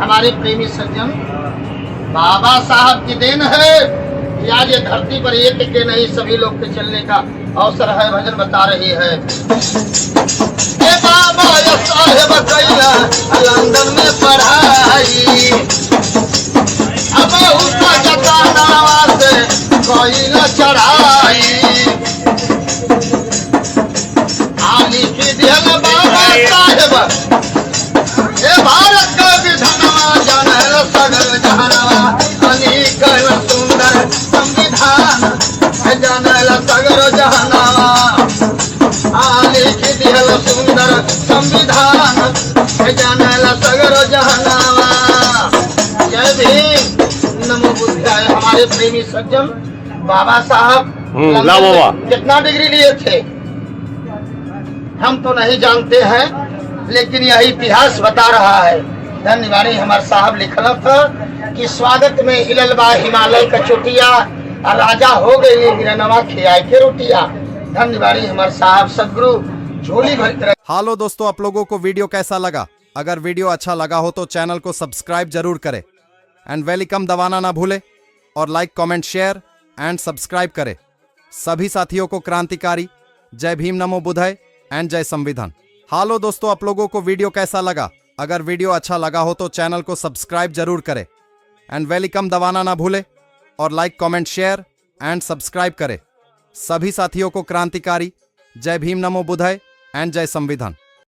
हमारे प्रेमी सज्जन बाबा साहब की देन है कि आज ये धरती पर एक के नहीं सभी लोग के चलने का अवसर है। भजन बता रही है ए बाबा ये साहेब कैला लंदन में पढ़ाई, अब उसका जतानावा से कोयला चढ़ाई, आली की दिल बाबा साहेब ये भारत का विधानवा जानल सगल जहानवा, अनेक सुंदर संविधान जानल सगल जहानवा, आलेख दिहल सुंदर संविधान जानल सगल जहानवा। जय भीम, नमो बुद्धाय। हमारे प्रेमी सज्जन बाबा साहब कितना डिग्री लिए थे हम तो नहीं जानते हैं, लेकिन यह इतिहास बता रहा है। धन्यवाद। हमारे साहब लिखना था कि स्वागत में हिललबा हिमालय का चोटिया, राजा हो गई गिरनवा खियाई के रोटिया। धन्यवाद हमारे साहब सदगुरु झोली भर। हालो दोस्तों, आप लोगों को वीडियो कैसा लगा? अगर वीडियो अच्छा लगा हो तो चैनल को सब्सक्राइब जरूर करें एंड वेलकम दबाना ना भूले और like comment share and subscribe करें। सभी साथियों को क्रांतिकारी जय भीम, नमो बुद्धाय एंड जय संविधान। हालो दोस्तों, आप लोगों को वीडियो कैसा लगा? अगर वीडियो अच्छा लगा हो तो चैनल को सब्सक्राइब जरूर करें एंड वेलकम दबाना ना भूले और like comment share and subscribe करें। सभी साथियों को क्रांतिकारी जय भीम, नमो बुद्धाय एंड जय संविधान।